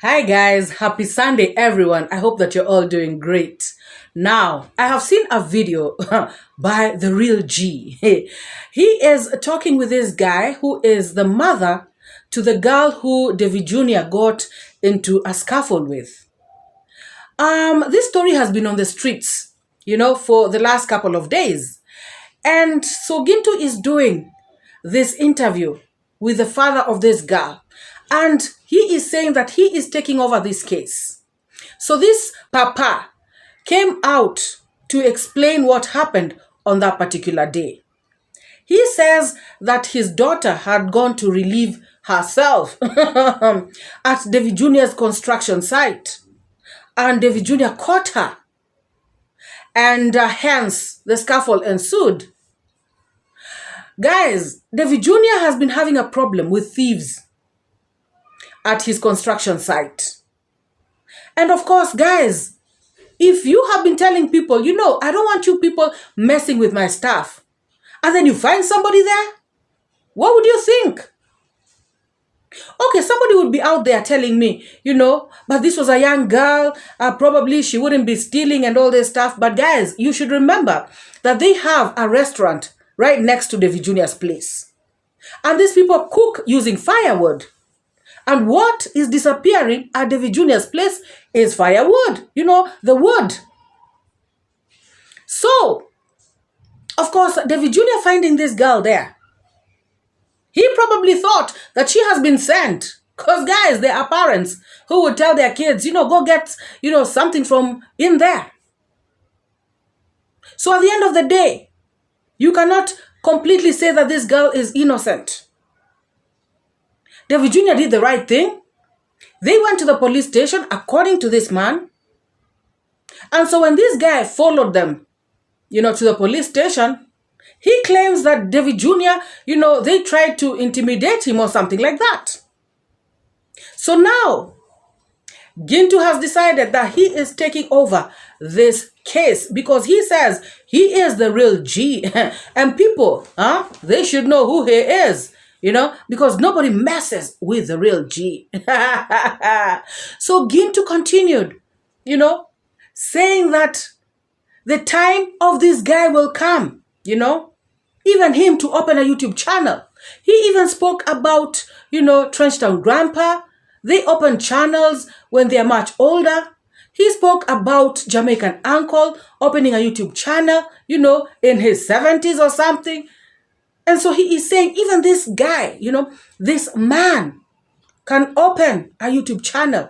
Hi guys, happy Sunday everyone. I hope that you're all doing great. Now, I have seen a video by the real G. He is talking with this guy who is the mother to the girl who David Jr. got into a scuffle with. This story has been on the streets, for the last couple of days. And so Gintu is doing this interview with the father of this girl. And he is saying that he is taking over this case. So this papa came out to explain what happened on that particular day. He says that his daughter had gone to relieve herself at David Jr.'s construction site. And David Jr. caught her. And hence the scuffle ensued. Guys, David Jr. has been having a problem with thieves at his construction site. And of course, guys, if you have been telling people, I don't want you people messing with my stuff, and then you find somebody there, what would you think? Okay, somebody would be out there telling me, but this was a young girl, probably she wouldn't be stealing and all this stuff. But guys, you should remember that they have a restaurant right next to David Jr.'s place. And these people cook using firewood. And what is disappearing at David Jr.'s place is firewood, the wood. So, of course, David Jr. finding this girl there, he probably thought that she has been sent. Because, guys, there are parents who would tell their kids, go get, something from in there. So at the end of the day, you cannot completely say that this girl is innocent. David Jr. did the right thing. They went to the police station according to this man. And so when this guy followed them, to the police station, he claims that David Jr., they tried to intimidate him or something like that. So now, Gintu has decided that he is taking over this case because he says he is the real G. And people, they should know who he is. Because nobody messes with the real G. So Gintu continued, saying that the time of this guy will come, even him to open a YouTube channel. He even spoke about, Trenchtown Grandpa. They open channels when they are much older. He spoke about Jamaican Uncle opening a YouTube channel, in his 70s or something. And so he is saying, even this guy, this man can open a YouTube channel.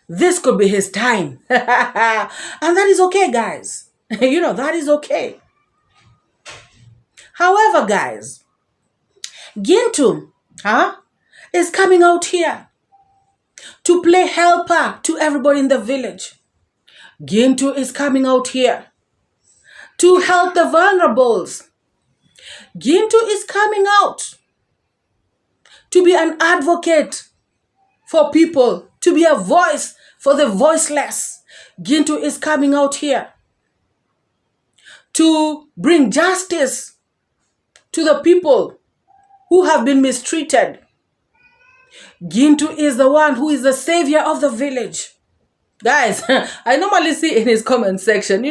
This could be his time. And that is okay, guys. That is okay. However, guys, Gintu is coming out here to play helper to everybody in the village. Gintu is coming out here to help the vulnerables. Gintu is coming out to be an advocate for people, to be a voice for the voiceless. Gintu is coming out here to bring justice to the people who have been mistreated. Gintu is the one who is the savior of the village. Guys, I normally see in his comment section,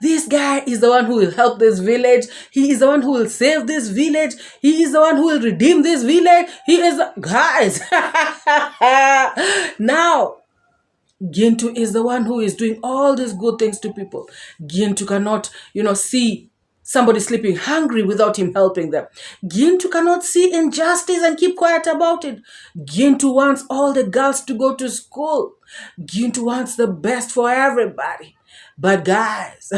this guy is the one who will help this village. He is the one who will save this village. He is the one who will redeem this village. He is guys. Now, Gintu is the one who is doing all these good things to people. Gintu cannot, see somebody sleeping hungry without him helping them. Gintu cannot see injustice and keep quiet about it. Gintu wants all the girls to go to school. Gintu wants the best for everybody. But guys,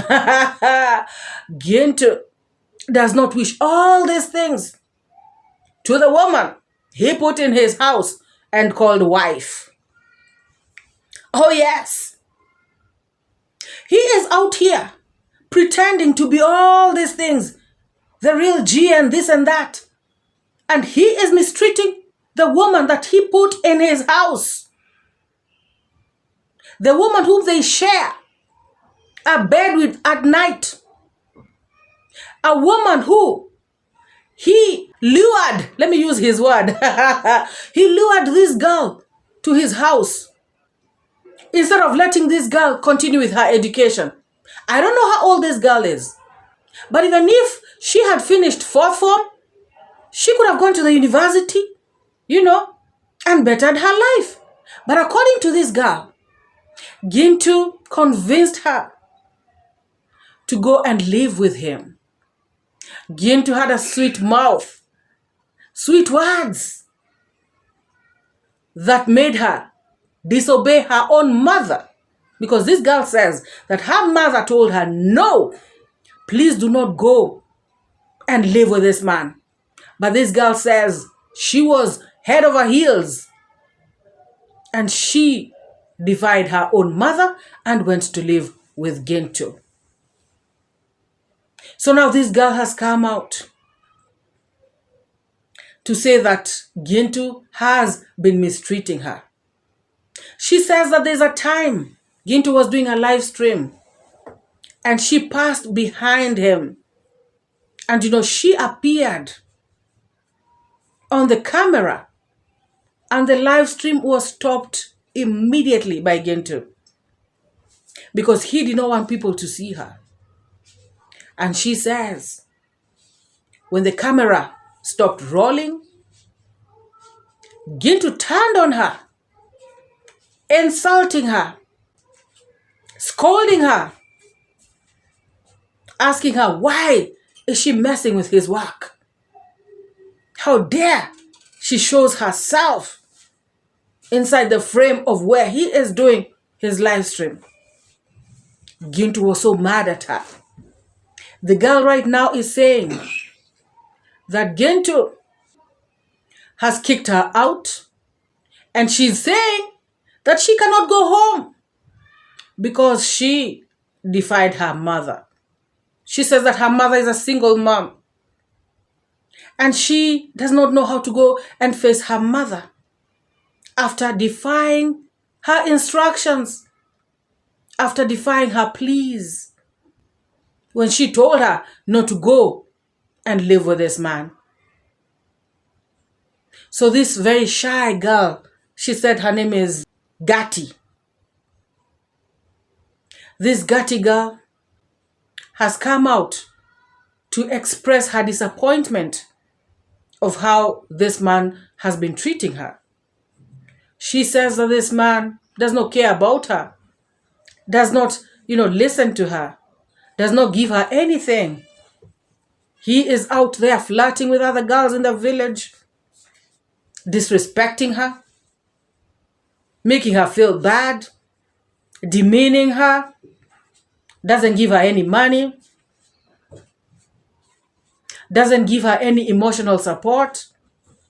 Gintu does not wish all these things to the woman he put in his house and called wife. Oh yes. He is out here pretending to be all these things, the real G and this and that. And he is mistreating the woman that he put in his house. The woman whom they share a bed with at night. A woman who he lured, let me use his word. He lured this girl to his house instead of letting this girl continue with her education. I don't know how old this girl is, but even if she had finished 4th form, she could have gone to the university, and bettered her life. But according to this girl, Gintu convinced her to go and live with him. Gintu had a sweet mouth, sweet words that made her disobey her own mother. Because this girl says that her mother told her, no, please do not go and live with this man. But this girl says she was head over heels and she defied her own mother and went to live with Gintu. So now this girl has come out to say that Gintu has been mistreating her. She says that there's a time Gintu was doing a live stream and she passed behind him. And she appeared on the camera and the live stream was stopped immediately by Gintu because he did not want people to see her. And she says, when the camera stopped rolling, Gintu turned on her, insulting her, scolding her, asking her why is she messing with his work? How dare she shows herself inside the frame of where he is doing his live stream. Gintu was so mad at her. The girl right now is saying that Gintu has kicked her out and she's saying that she cannot go home because she defied her mother. She says that her mother is a single mom and she does not know how to go and face her mother after defying her instructions, after defying her pleas when she told her not to go and live with this man. So this very shy girl, she said her name is Gatti. This Gatti girl has come out to express her disappointment of how this man has been treating her. She says that this man does not care about her, does not, listen to her, does not give her anything. He is out there flirting with other girls in the village, disrespecting her, making her feel bad, demeaning her, doesn't give her any money, doesn't give her any emotional support.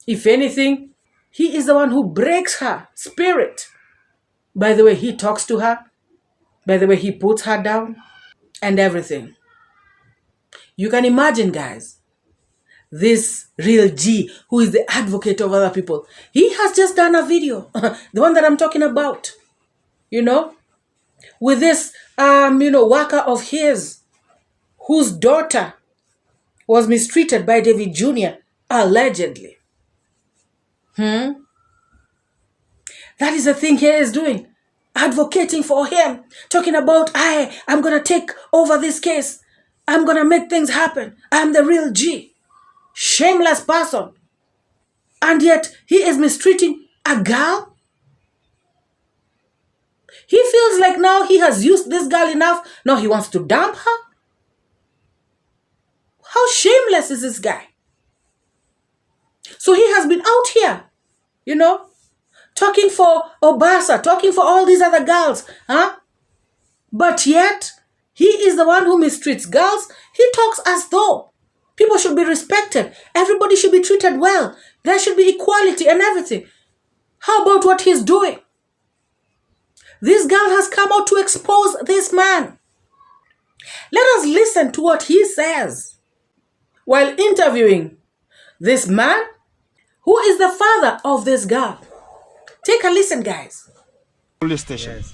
If anything, he is the one who breaks her spirit by the way he talks to her, by the way he puts her down, and everything. You can imagine, guys, this real G, who is the advocate of other people, he has just done a video, the one that I'm talking about, with this, worker of his, whose daughter was mistreated by David Jr., allegedly. That is the thing he is doing, advocating for him, talking about, I'm going to take over this case. I'm going to make things happen. I'm the real G. Shameless person. And yet he is mistreating a girl. He feels like now he has used this girl enough. Now he wants to dump her. How shameless is this guy? So he has been out here, talking for Obasa, talking for all these other girls. But yet, he is the one who mistreats girls. He talks as though people should be respected. Everybody should be treated well. There should be equality and everything. How about what he's doing? This girl has come out to expose this man. Let us listen to what he says while interviewing this man who is the father of this girl. Take a listen, guys. Police station. Yes.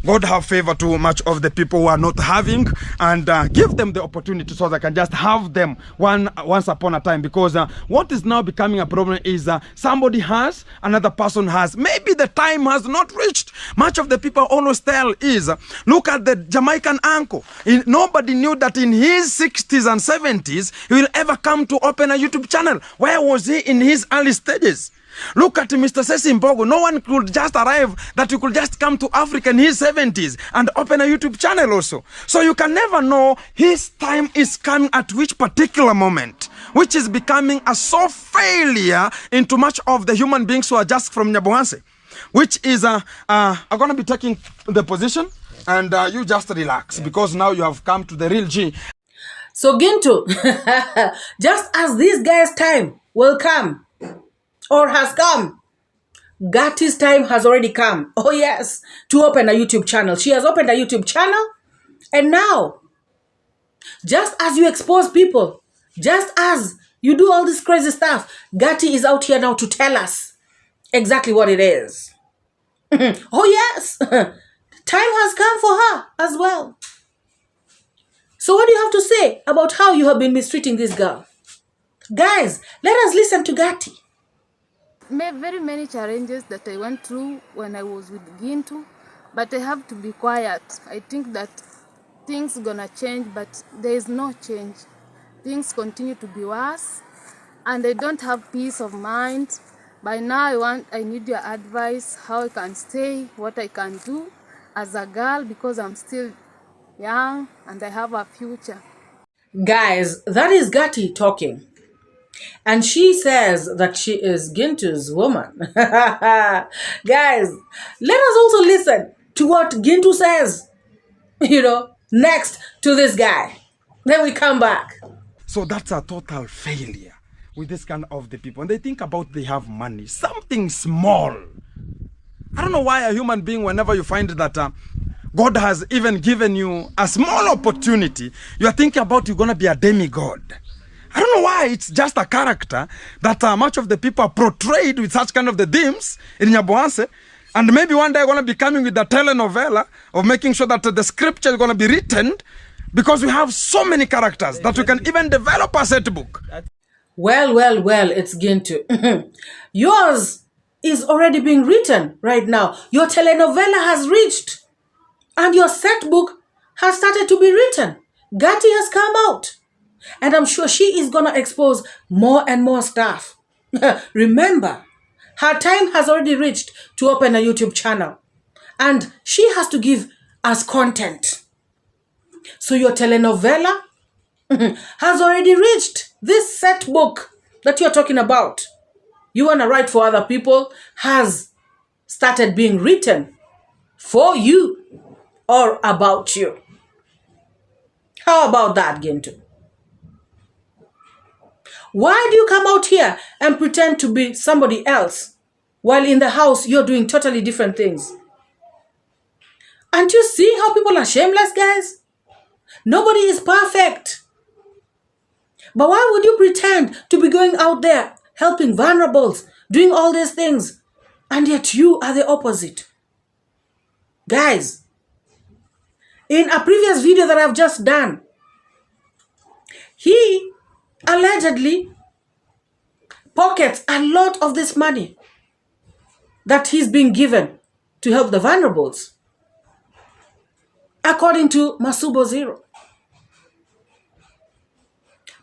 God have favor to much of the people who are not having, and give them the opportunity so they can just have them once upon a time. Because what is now becoming a problem is somebody has, another person has. Maybe the time has not reached. Much of the people always tell is, look at the Jamaican uncle. Nobody knew that in his 60s and 70s, he will ever come to open a YouTube channel. Where was he in his early stages? Look at Mr. Sesi Mbogo. No one could just arrive that you could just come to Africa in his 70s and open a YouTube channel also. So you can never know his time is coming at which particular moment, which is becoming a soft failure into much of the human beings who are just from Nyabohanse, which is are going to be taking the position, and you just relax, because now you have come to the real G. So Gintu, just as this guy's time will come, or has come, Gatti's time has already come. Oh yes, to open a YouTube channel. She has opened a YouTube channel, and now, just as you expose people, just as you do all this crazy stuff, Gatti is out here now to tell us exactly what it is. Oh yes, time has come for her as well. So what do you have to say about how you have been mistreating this girl? Guys, let us listen to Gatti. Very many challenges that I went through when I was with Gintu, but I have to be quiet. I think that things gonna change, but there is no change. Things continue to be worse, and I don't have peace of mind. By now I need your advice, how I can stay, what I can do as a girl, because I'm still young and I have a future. Guys, that is Gatti talking. And she says that she is Gintu's woman. Guys, let us also listen to what Gintu says, next to this guy. Then we come back. So that's a total failure with this kind of the people. And they think about they have money, something small. I don't know why a human being, whenever you find that God has even given you a small opportunity, you are thinking about you're going to be a demigod. I don't know why. It's just a character that much of the people are portrayed with such kind of the themes in Nyabohanse. And maybe one day I'm going to be coming with the telenovela of making sure that the scripture is going to be written, because we have so many characters that we can even develop a set book. Well, it's Gintu. Yours is already being written right now. Your telenovela has reached, and your set book has started to be written. Gatti has come out. And I'm sure she is going to expose more and more stuff. Remember, her time has already reached to open a YouTube channel. And she has to give us content. So your telenovela has already reached. This set book that you're talking about, you want to write for other people, has started being written for you or about you. How about that, Gintu? Why do you come out here and pretend to be somebody else while in the house you're doing totally different things? Aren't you seeing how people are shameless, guys? Nobody is perfect. But why would you pretend to be going out there helping vulnerables, doing all these things, and yet you are the opposite? Guys, in a previous video that I've just done, he allegedly pockets a lot of this money that he's being given to help the vulnerables, according to Masubo Zero.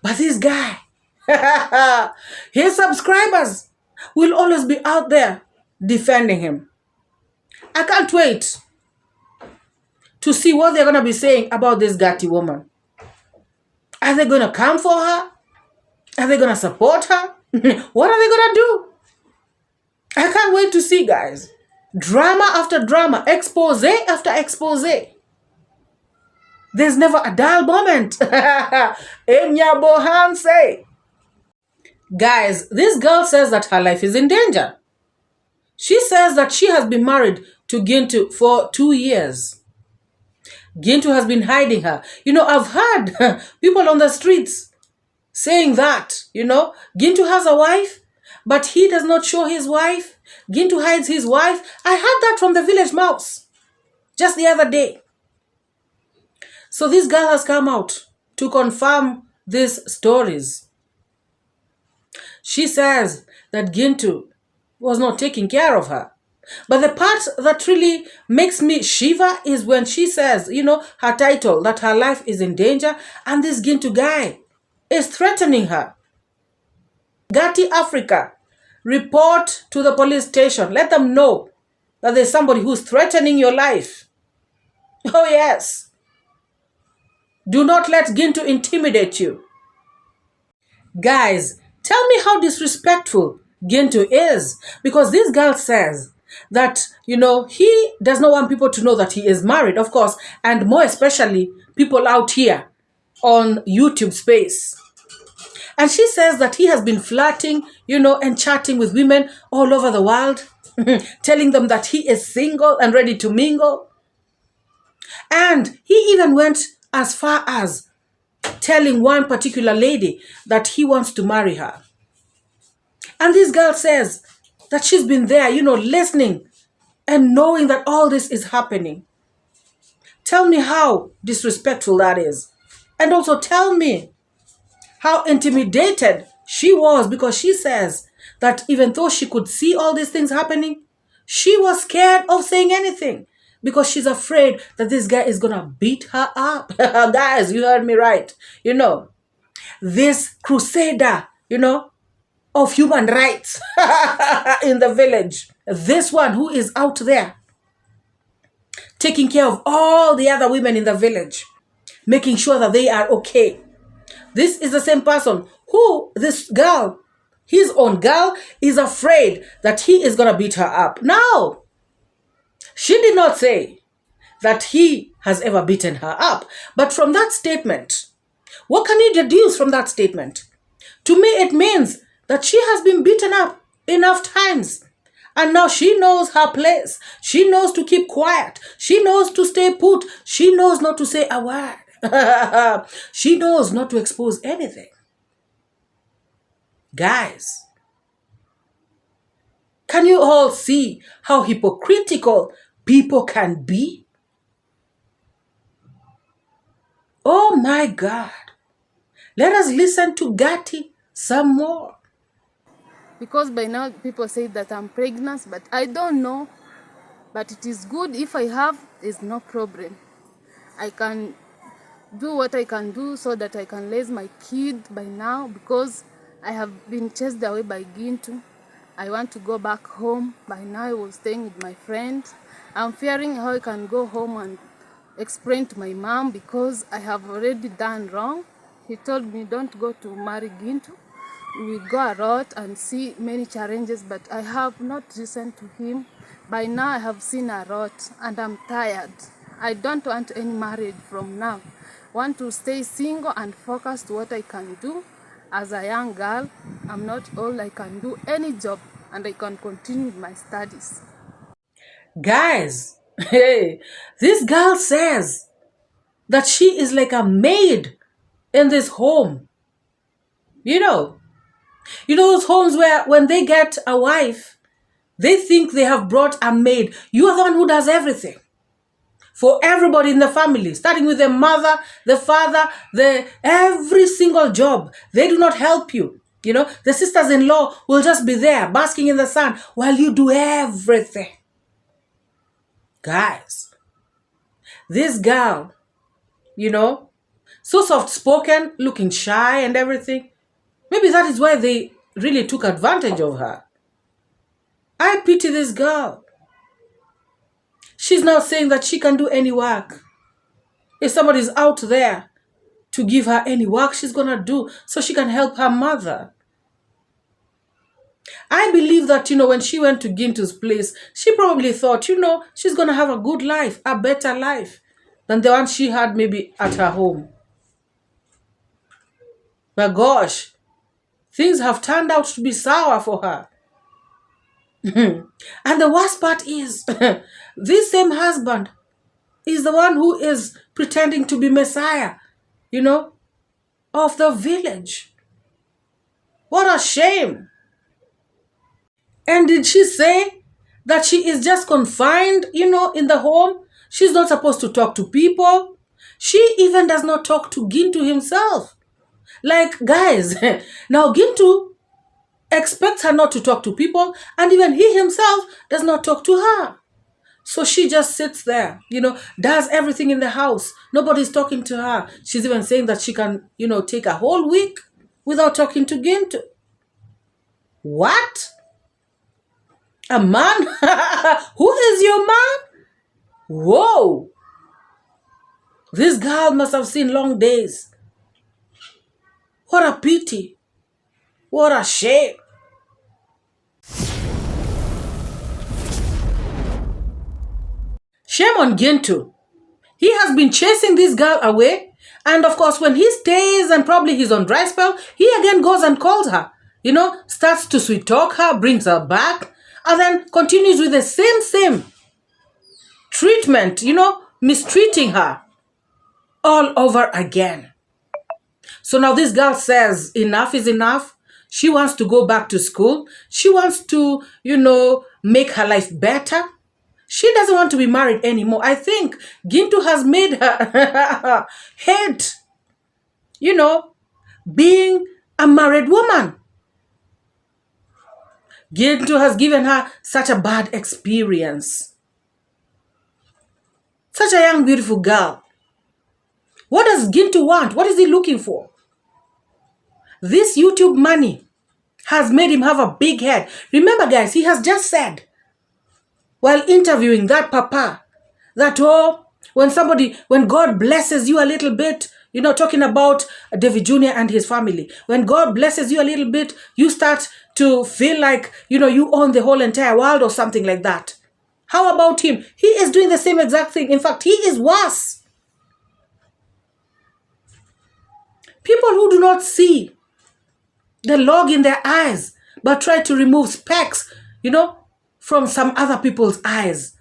But this guy, his subscribers will always be out there defending him. I can't wait to see what they're going to be saying about this Gatti woman. Are they going to come for her? Are they going to support her? What are they going to do? I can't wait to see, guys. Drama after drama, expose after expose. There's never a dull moment. In Nyabohanse. Guys, this girl says that her life is in danger. She says that she has been married to Gintu for 2 years. Gintu has been hiding her. I've heard people on the streets saying that, Gintu has a wife, but he does not show his wife. Gintu hides his wife. I heard that from the village mouse. just the other day. So this girl has come out to confirm these stories. She says that Gintu was not taking care of her. But the part that really makes me shiver is when she says, her title, that her life is in danger, and this Gintu guy is threatening her. Gati Africa, report to the police station. Let them know that there's somebody who's threatening your life. Oh yes. Do not let Gintu intimidate you. Guys, tell me how disrespectful Gintu is. Because this girl says that, he does not want people to know that he is married, of course, and more especially people out here on YouTube space. And she says that he has been flirting, and chatting with women all over the world, telling them that he is single and ready to mingle. And he even went as far as telling one particular lady that he wants to marry her. And this girl says that she's been there, listening and knowing that all this is happening. Tell me how disrespectful that is. And also tell me how intimidated she was, because she says that even though she could see all these things happening, she was scared of saying anything because she's afraid that this guy is going to beat her up. Guys, you heard me right. This crusader, of human rights in the village. This one who is out there taking care of all the other women in the village, making sure that they are okay. This is the same person who this girl, his own girl, is afraid that he is going to beat her up. Now, she did not say that he has ever beaten her up. But from that statement, what can you deduce from that statement? To me, it means that she has been beaten up enough times. And now she knows her place. She knows to keep quiet. She knows to stay put. She knows not to say a word. She knows not to expose anything. Guys, can you all see how hypocritical people can be? Oh my God. Let us listen to Gati some more. Because by now people say that I'm pregnant, but I don't know. But it is good if I have, there's no problem. I can do what I can do so that I can raise my kid by now, because I have been chased away by Gintu. I want to go back home. By now I was staying with my friend. I'm fearing how I can go home and explain to my mom, because I have already done wrong. He told me don't go to marry Gintu. We go a lot and see many challenges, but I have not listened to him. By now I have seen a lot and I'm tired. I don't want any marriage from now. I want to stay single and focus to what I can do. As a young girl, I'm not old. I can do any job and I can continue with my studies. Guys, hey, this girl says that she is like a maid in this home. Those homes where when they get a wife, they think they have brought a maid. You are the one who does everything for everybody in the family, starting with the mother, the father, every single job. They do not help you. The sisters-in-law will just be there basking in the sun while you do everything. Guys, this girl, so soft-spoken, looking shy and everything. Maybe that is why they really took advantage of her. I pity this girl. She's now saying that she can do any work. If somebody's out there to give her any work, she's going to do so she can help her mother. I believe that, when she went to Gintu's place, she probably thought, she's going to have a good life, a better life than the one she had maybe at her home. But gosh, things have turned out to be sour for her. And the worst part is, this same husband is the one who is pretending to be Messiah, of the village. What a shame. And did she say that she is just confined, in the home She's not supposed to talk to people. She even does not talk to Gintu himself. Like, guys, now Gintu expects her not to talk to people, and even he himself does not talk to her. So she just sits there, does everything in the house. Nobody's talking to her. She's even saying that she can, take a whole week without talking to Gintu. What? A man? Who is your man? Whoa. This girl must have seen long days. What a pity. What a shame. Shame on Gintu. He has been chasing this girl away. And of course, when he stays and probably he's on dry spell, he again goes and calls her. Starts to sweet talk her, brings her back, and then continues with the same treatment, mistreating her all over again. So now this girl says enough is enough. She wants to go back to school. She wants to, make her life better. She doesn't want to be married anymore. I think Gintu has made her hate, being a married woman. Gintu has given her such a bad experience. Such a young, beautiful girl. What does Gintu want? What is he looking for? This YouTube money has made him have a big head. Remember, guys, he has just said, while interviewing that papa, that, when God blesses you a little bit, talking about David Jr. and his family, when God blesses you a little bit, you start to feel like, you own the whole entire world or something like that. How about him? He is doing the same exact thing. In fact, he is worse. People who do not see the log in their eyes, but try to remove specks, from some other people's eyes.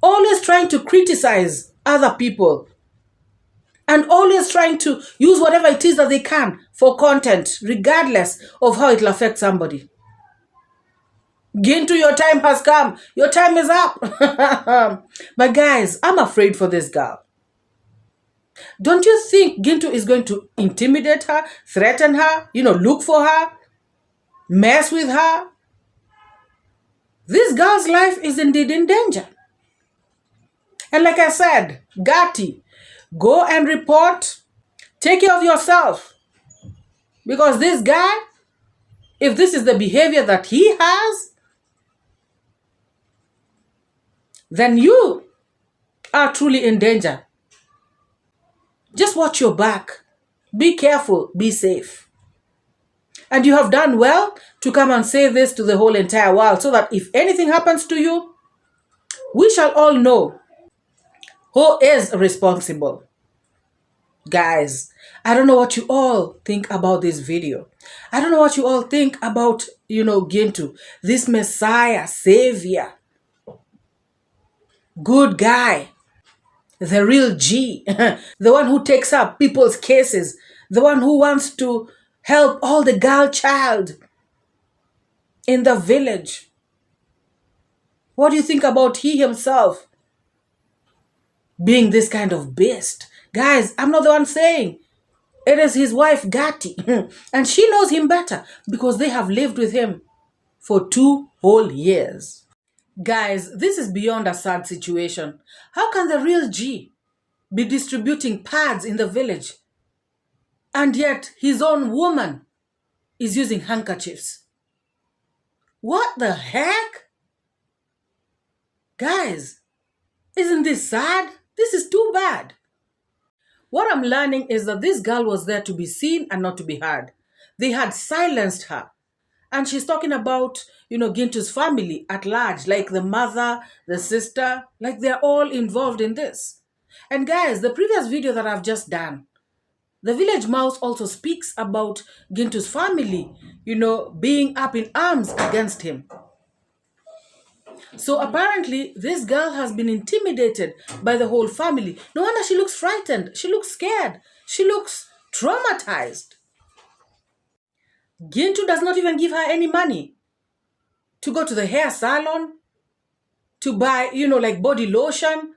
Always trying to criticize other people. And always trying to use whatever it is that they can for content, regardless of how it will affect somebody. Gintu, your time has come. Your time is up. But guys, I'm afraid for this girl. Don't you think Gintu is going to intimidate her, threaten her, look for her, mess with her? This girl's life is indeed in danger. And like I said, Gati, go and report. Take care of yourself. Because this guy, if this is the behavior that he has, then you are truly in danger. Just watch your back. Be careful. Be safe. And you have done well to come and say this to the whole entire world, so that if anything happens to you, we shall all know who is responsible. Guys, I don't know what you all think about this video. I don't know what you all think about, Gintu, this Messiah, Savior, good guy, the real G, the one who takes up people's cases, the one who wants to help all the girl child in the village. What do you think about he himself being this kind of beast? Guys, I'm not the one saying. It is his wife, Gati. And she knows him better because they have lived with him for 2 whole years. Guys, this is beyond a sad situation. How can the real G be distributing pads in the village, and yet his own woman is using handkerchiefs? What the heck? Guys, isn't this sad? This is too bad. What I'm learning is that this girl was there to be seen and not to be heard. They had silenced her. And she's talking about, Gintu's family at large, like the mother, the sister, like they're all involved in this. And guys, the previous video that I've just done, the village mouse also speaks about Gintu's family, being up in arms against him. So apparently, this girl has been intimidated by the whole family. No wonder she looks frightened. She looks scared. She looks traumatized. Gintu does not even give her any money to go to the hair salon, to buy, like body lotion,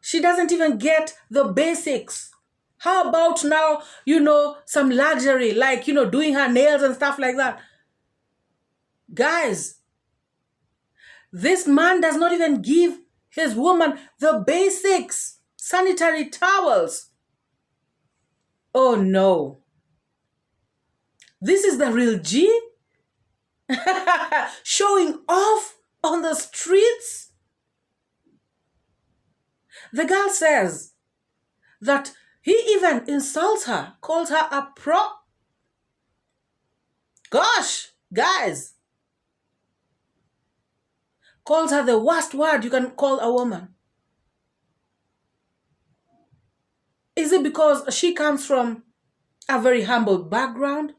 She doesn't even get the basics. How about now, some luxury, like, doing her nails and stuff like that? Guys, this man does not even give his woman the basics. Sanitary towels. Oh no. This is the real G? Showing off on the streets? The girl says that he even insults her, calls her a pro. Gosh, guys. Calls her the worst word you can call a woman. Is it because she comes from a very humble background?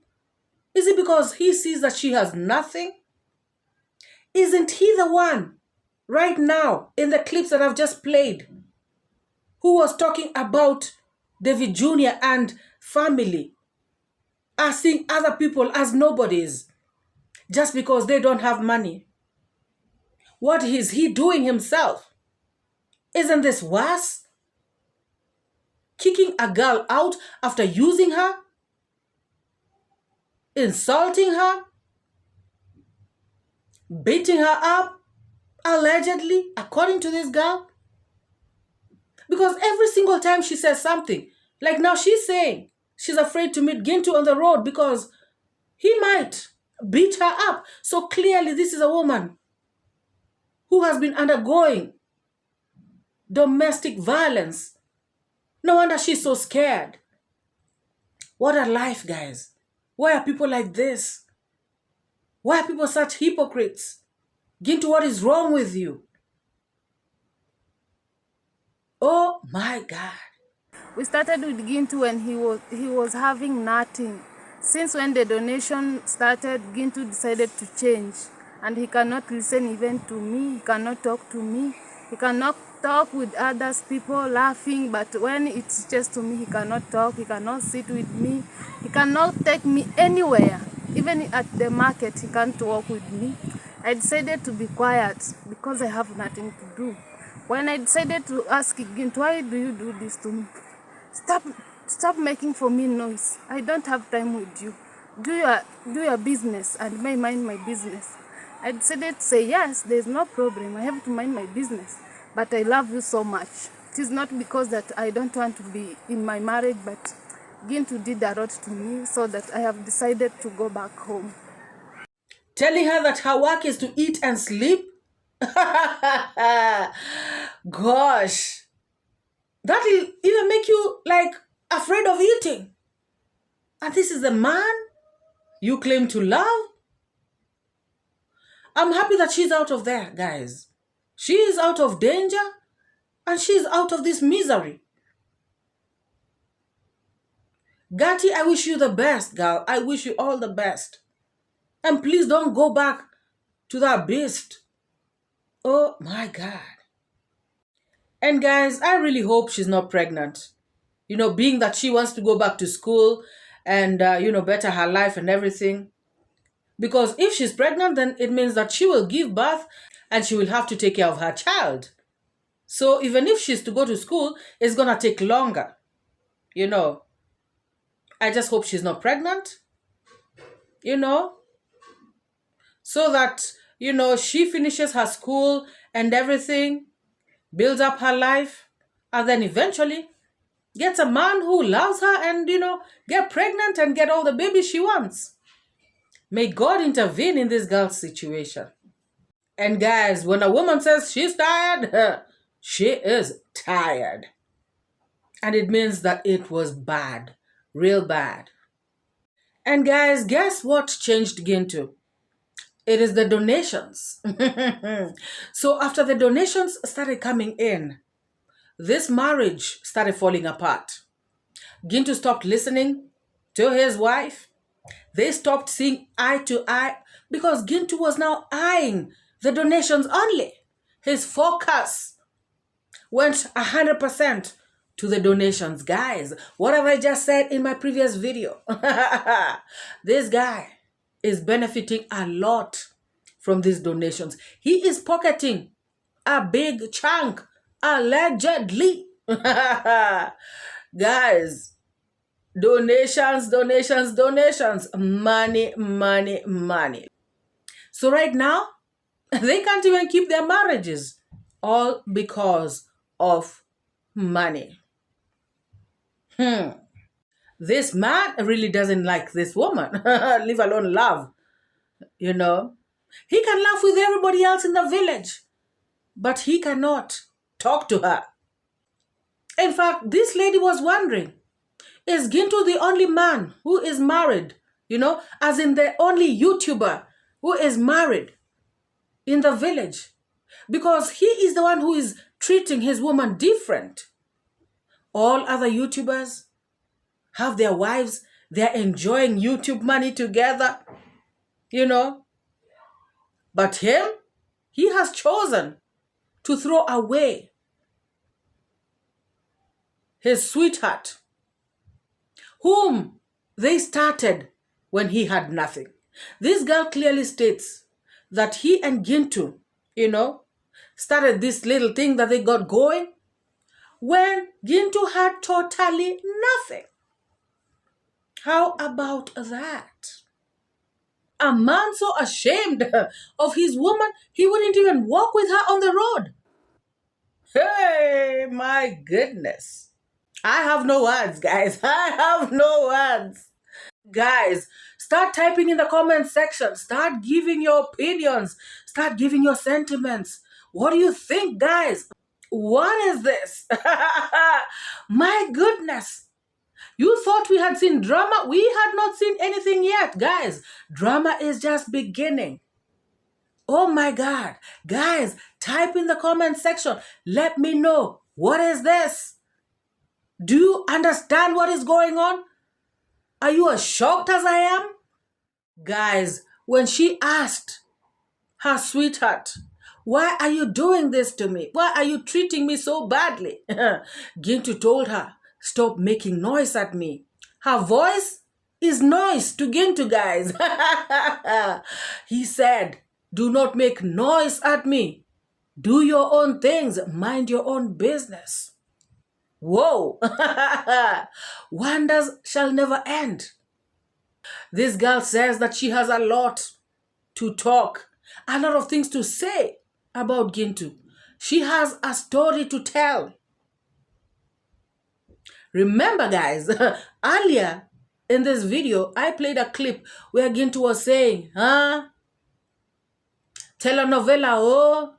Is it because he sees that she has nothing? Isn't he the one right now in the clips that I've just played who was talking about David Jr. and family are seeing other people as nobodies just because they don't have money? What is he doing himself? Isn't this worse? Kicking a girl out after using her? Insulting her? Beating her up? Allegedly, according to this girl? Because every single time she says something, like now she's saying she's afraid to meet Gintu on the road because he might beat her up. So clearly this is a woman who has been undergoing domestic violence. No wonder she's so scared. What a life, guys. Why are people like this? Why are people such hypocrites? Gintu, what is wrong with you? Oh my God. We started with Gintu when he was having nothing. Since when the donation started, Gintu decided to change. And he cannot listen even to me. He cannot talk to me. He cannot talk with others people laughing. But when it reaches to me, he cannot talk. He cannot sit with me. He cannot take me anywhere. Even at the market, he can't walk with me. I decided to be quiet because I have nothing to do. When I decided to ask Gintu, why do you do this to me? Stop making for me noise. I don't have time with you. Do your business and I mind my business. I decided to say, yes, there's no problem. I have to mind my business. But I love you so much. It is not because that I don't want to be in my marriage, but Gintu did a lot to me so that I have decided to go back home. Telling her that her work is to eat and sleep? Gosh. That'll even make you like afraid of eating. And this is the man you claim to love? I'm happy that she's out of there, guys. She is out of danger and she's out of this misery. Gati, I wish you the best, girl. I wish you all the best. And please don't go back to that beast. Oh my God. And guys, I really hope she's not pregnant. Being that she wants to go back to school and, better her life and everything. Because if she's pregnant, then it means that she will give birth and she will have to take care of her child. So even if she's to go to school, it's going to take longer. I just hope she's not pregnant. So that, she finishes her school and everything, builds up her life, and then eventually gets a man who loves her and, get pregnant and get all the babies she wants. May God intervene in this girl's situation. And guys, when a woman says she's tired, she is tired. And it means that it was bad, real bad. And guys, guess what changed Gintu? It is the donations. So after the donations started coming in, this marriage started falling apart. Gintu stopped listening to his wife. They stopped seeing eye to eye because Gintu was now eyeing the donations only. His focus went 100% to the donations. Guys, what have I just said in my previous video? This guy is benefiting a lot from these donations. He is pocketing a big chunk Allegedly. Guys, donations, donations, donations. Money, money, money. So right now, they can't even keep their marriages. All because of money. This man really doesn't like this woman, leave alone love. You know, he can laugh with everybody else in the village, but he cannot talk to her. In fact, this lady was wondering, is Gintu the only man who is married? As in the only YouTuber who is married in the village? Because he is the one who is treating his woman different. All other YouTubers have their wives, they're enjoying YouTube money together, But him, he has chosen to throw away his sweetheart, whom they started when he had nothing. This girl clearly states that he and Gintu, started this little thing that they got going when Gintu had totally nothing. How about that? A man so ashamed of his woman, he wouldn't even walk with her on the road. Hey, my goodness. I have no words, guys. I have no words. Guys, start typing in the comment section. Start giving your opinions. Start giving your sentiments. What do you think, guys? What is this? My goodness. You thought we had seen drama? We had not seen anything yet, guys. Drama is just beginning. Oh my God. Guys, type in the comment section. Let me know. What is this? Do you understand what is going on? Are you as shocked as I am? Guys, when she asked her sweetheart, why are you doing this to me? Why are you treating me so badly? Gintu told her, stop making noise at me. Her voice is noise to Gintu, guys. He said, do not make noise at me. Do your own things. Mind your own business. Whoa. Wonders shall never end. This girl says that she has a lot to talk, a lot of things to say about Gintu. She has a story to tell. Remember, guys, earlier in this video, I played a clip where Gintu was saying, telenovela, oh,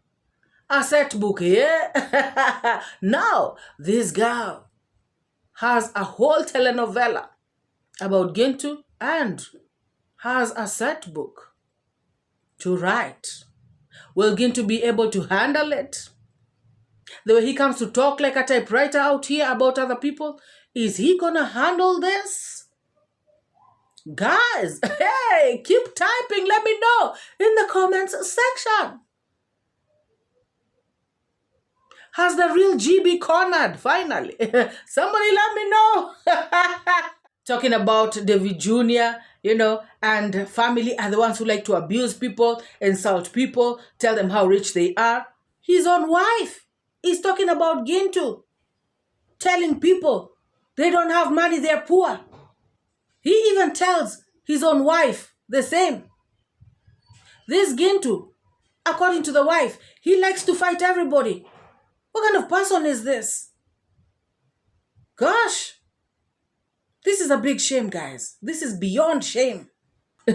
a set book, yeah? Now, this girl has a whole telenovela about Gintu and has a set book to write. Will Gintu be able to handle it? The way he comes to talk like a typewriter out here about other people, is he gonna handle this? Guys, hey, keep typing. Let me know in the comments section. Has the real G be cornered finally? Somebody let me know. Talking about David Jr., and family are the ones who like to abuse people, insult people, tell them how rich they are. His own wife is talking about Gintu, telling people they don't have money, they're poor. He even tells his own wife the same. This Gintu, according to the wife, he likes to fight everybody. What kind of person is this? Gosh, this is a big shame, guys. This is beyond shame.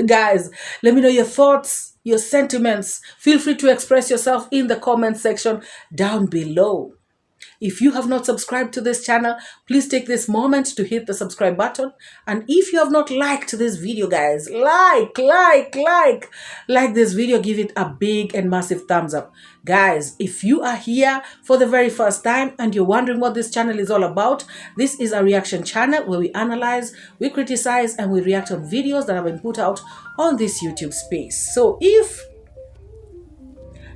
Guys, let me know your thoughts, your sentiments. Feel free to express yourself in the comment section down below. If you have not subscribed to this channel, please take this moment to hit the subscribe button. And if you have not liked this video, guys, like this video, give it a big and massive thumbs up. Guys, if you are here for the very first time and you're wondering what this channel is all about, this is a reaction channel where we analyze, we criticize, and we react on videos that have been put out on this YouTube space. So if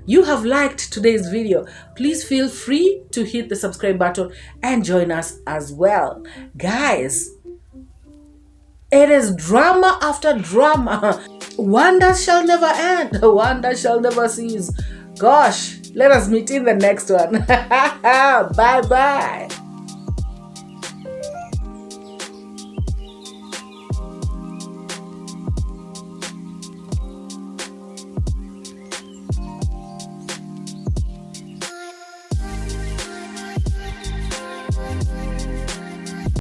you have liked today's video, please feel free to hit the subscribe button and join us as well. Guys, it is drama after drama. Wonders shall never end. Wonders shall never cease. Gosh, Let us meet in the next one. Bye bye.